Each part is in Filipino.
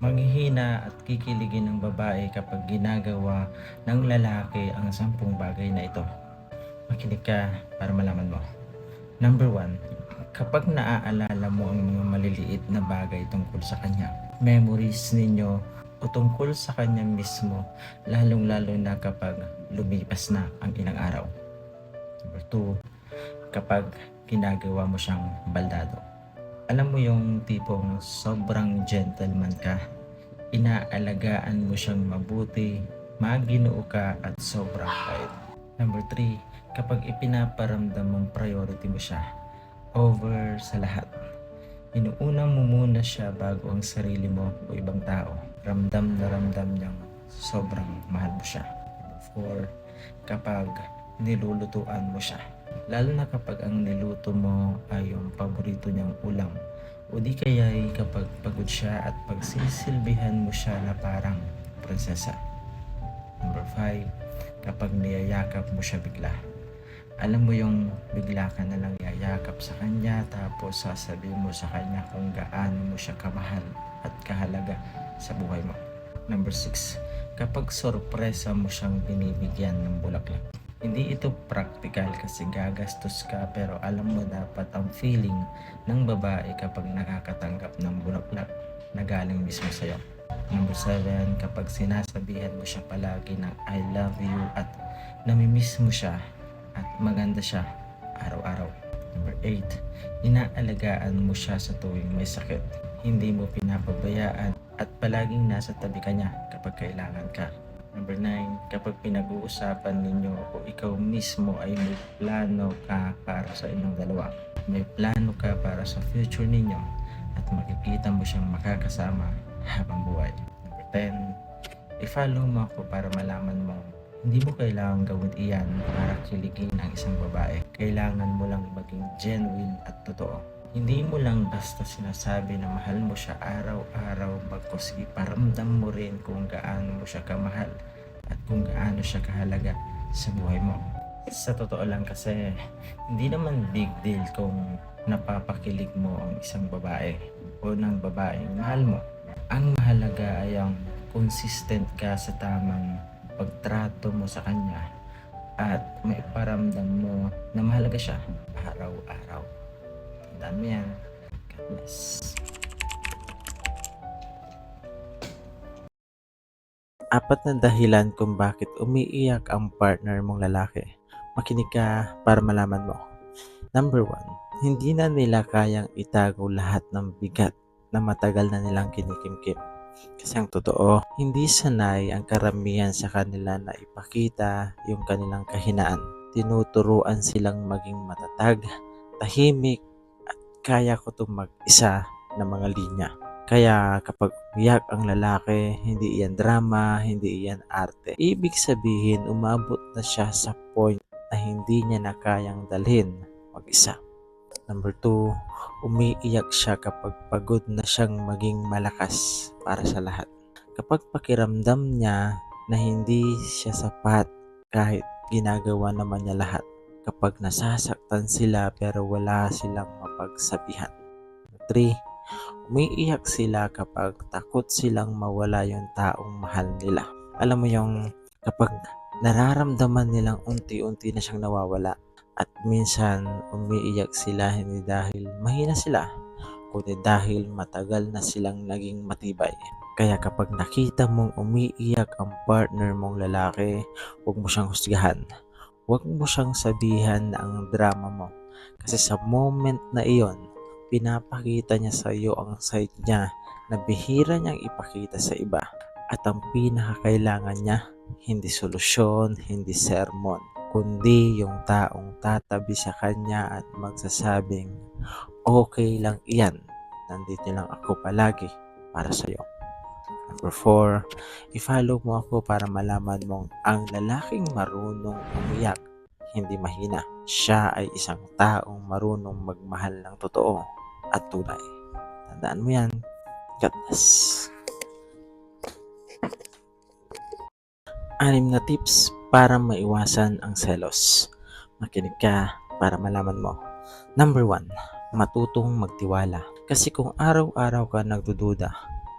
Manghihina at kikiligin ng babae kapag ginagawa ng lalaki ang 10 bagay na ito. Makinig ka para malaman mo. Number 1, kapag naaalala mo ang mga maliliit na bagay tungkol sa kanya, memories ninyo o tungkol sa kanya mismo, lalong-lalo na kapag lumipas na ang ilang araw. Number 2, kapag ginagawa mo siyang baldado. Alam mo yung tipong sobrang gentleman ka, inaalagaan mo siyang mabuti, maginoo ka at sobrang bait. Number 3, kapag ipinaparamdam mong priority mo siya over sa lahat. Inuuna mo muna siya bago ang sarili mo o ibang tao. Ramdam na ramdam niyang sobrang mahal mo siya. Number 4, kapag nilulutuan mo siya. Lalo na kapag ang niluto mo ay yung paborito niyang ulam o di kaya'y kapag pagod siya at pagsisilbihan mo siya na parang prinsesa. Number 5, kapag niyayakap mo siya bigla. Alam mo yung bigla ka na lang yayakap sa kanya tapos sasabihin mo sa kanya kung gaano mo siya kamahal at kahalaga sa buhay mo. Number 6, kapag sorpresa mo siyang binibigyan ng bulaklak. Hindi ito practical kasi gagastos ka, pero alam mo dapat ang feeling ng babae kapag nakakatanggap ng bulaklak na galing mismo sa'yo. Number 7, kapag sinasabihan mo siya palagi ng I love you at namimiss mo siya at maganda siya araw-araw. Number 8, inaalagaan mo siya sa tuwing may sakit. Hindi mo pinapabayaan at palaging nasa tabi ka niya kapag kailangan ka. Number 9, kapag pinag-uusapan ninyo o ikaw mismo ay may plano ka para sa inyong dalawa. May plano ka para sa future ninyo at makikita mo siyang makakasama habang buhay. Number 10, i-follow mo ako para malaman mo hindi mo kailangan gawin iyan para kiligin ang isang babae. Kailangan mo lang maging genuine at totoo. Hindi mo lang basta sinasabi na mahal mo siya araw-araw, bagkus iparamdam mo rin kung gaano mo siya kamahal at kung gaano siya kahalaga sa buhay mo. Sa totoo lang kasi, hindi naman big deal kung napapakilig mo ang isang babae o ng babaeng mahal mo. Ang mahalaga ay ang consistent ka sa tamang pagtrato mo sa kanya at maiparamdam mo na mahalaga siya araw-araw. Tandaan mo yan. God bless. Apat na dahilan kung bakit umiiyak ang partner mong lalaki. Makinig ka para malaman mo. Number 1, hindi na nila kayang itago lahat ng bigat na matagal na nilang kinikimkim. Kasi ang totoo, hindi sanay ang karamihan sa kanila na ipakita yung kanilang kahinaan. Tinuturuan silang maging matatag, tahimik, at kaya ko itong mag-isa na mga linya. Kaya kapag umiyak ang lalaki, hindi iyan drama, hindi iyan arte. Ibig sabihin, umabot na siya sa point na hindi niya na kayang dalhin mag-isa. Number 2, umiiyak siya kapag pagod na siyang maging malakas para sa lahat. Kapag pakiramdam niya na hindi siya sapat kahit ginagawa naman niya lahat. Kapag nasasaktan sila pero wala silang mapagsabihan. 3, umiiyak sila kapag takot silang mawala yung taong mahal nila. Alam mo yung kapag nararamdaman nilang unti-unti na siyang nawawala. At minsan umiiyak sila hindi dahil mahina sila, kundi dahil matagal na silang naging matibay. Kaya kapag nakita mong umiiyak ang partner mong lalaki, huwag mo siyang husgahan. Huwag mo siyang sabihan na ang drama mo. Kasi sa moment na iyon, pinapakita niya sa iyo ang side niya na bihira niyang ipakita sa iba. At ang pinakakailangan niya, hindi solusyon, hindi sermon, kundi yung taong tatabi sa kanya at magsasabing, okay lang iyan, nandito lang ako palagi para sa'yo. Number 4, i-follow mo ako para malaman mong ang lalaking marunong umiyak, hindi mahina. Siya ay isang taong marunong magmahal ng totoo at tunay. Tandaan mo yan. God bless. 6 na tips para maiwasan ang selos. Makinig ka para malaman mo. Number 1, matutong magtiwala. Kasi kung araw-araw ka nagdududa,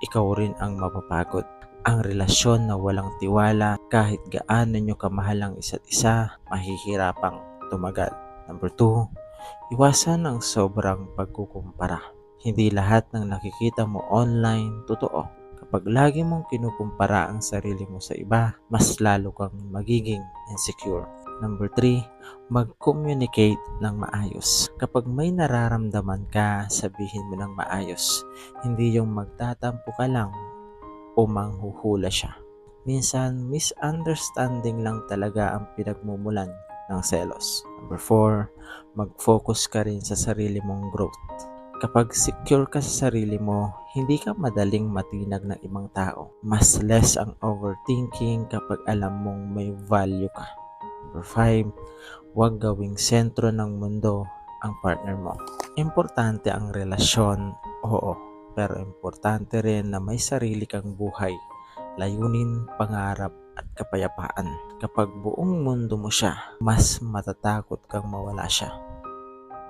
ikaw rin ang mapapagod. Ang relasyon na walang tiwala, kahit gaano nyo kamahal ang isa't isa, mahihirapang tumagal. Number 2, iwasan ang sobrang pagkukumpara. Hindi lahat ng nakikita mo online totoo. Kapag lagi mong kinukumpara ang sarili mo sa iba, mas lalo kang magiging insecure. Number 3, mag-communicate ng maayos. Kapag may nararamdaman ka, sabihin mo ng maayos. Hindi yung magtatampo ka lang o manghuhula siya. Minsan, misunderstanding lang talaga ang pinagmumulan ng selos. Number 4, mag-focus ka rin sa sarili mong growth. Kapag secure ka sa sarili mo, hindi ka madaling matinag ng ibang tao. Mas less ang overthinking kapag alam mong may value ka. Number 5, huwag gawing sentro ng mundo ang partner mo. Importante ang relasyon, oo, pero importante rin na may sarili kang buhay, layunin, pangarap at kapayapaan. Kapag buong mundo mo siya, mas matatakot kang mawala siya.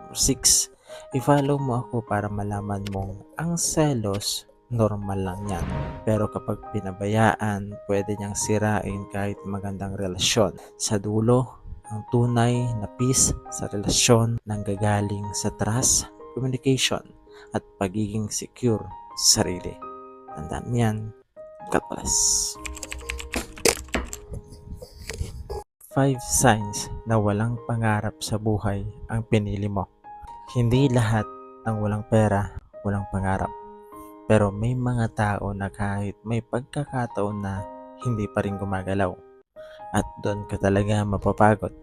Number 6, i-follow mo ako para malaman mong ang selos normal lang yan. Pero kapag pinabayaan, pwede niyang sirain kahit magandang relasyon. Sa dulo, ang tunay na peace sa relasyon nanggagaling sa trust, communication, at pagiging secure sa sarili. Tandaan mo yan. God bless. 5 signs na walang pangarap sa buhay ang pinili mo. Hindi lahat ng walang pera, walang pangarap. Pero may mga tao na kahit may pagkakataon na hindi pa rin gumagalaw. At doon ka talaga mapapagod.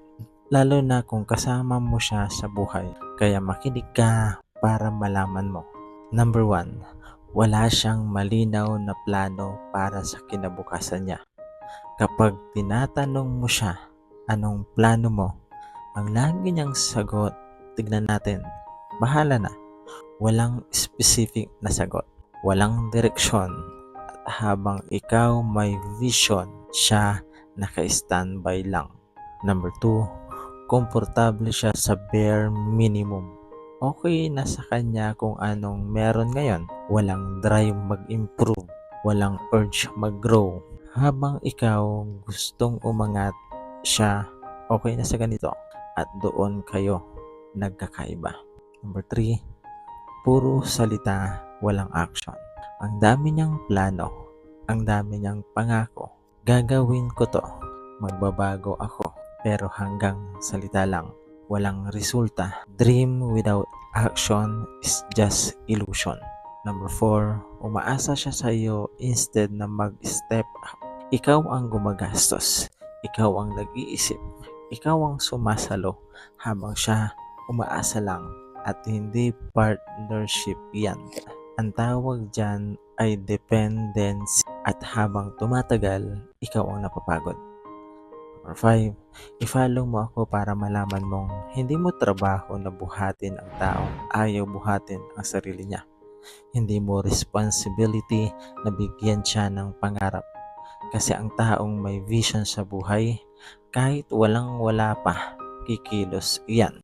Lalo na kung kasama mo siya sa buhay. Kaya makinig ka para malaman mo. Number 1, wala siyang malinaw na plano para sa kinabukasan niya. Kapag tinatanong mo siya, anong plano mo? Ang lagi niyang sagot, tignan natin, bahala na. Walang specific na sagot. Walang direksyon. At habang ikaw may vision, siya naka-standby lang. Number 2, komportable siya sa bare minimum. Okay na sa kanya kung anong meron ngayon. Walang drive mag-improve. Walang urge mag-grow. Habang ikaw gustong umangat, siya okay na sa ganito. At doon kayo nagkakaiba. Number 3, puro salita, walang action. Ang dami niyang plano, ang dami niyang pangako. Gagawin ko to, magbabago ako, pero hanggang salita lang, walang resulta. Dream without action is just illusion. Number 4, umaasa siya sa iyo instead na mag-step up. Ikaw ang gumagastos, ikaw ang nag-iisip, ikaw ang sumasalo, habang siya umaasa lang. At hindi partnership yan. Ang tawag dyan ay dependency. At habang tumatagal, ikaw ang napapagod. Number 5, i-follow mo ako para malaman mong hindi mo trabaho na buhatin ang taong ayaw buhatin ang sarili niya. Hindi mo responsibility na bigyan siya ng pangarap. Kasi ang taong may vision sa buhay, kahit walang wala pa, kikilos yan.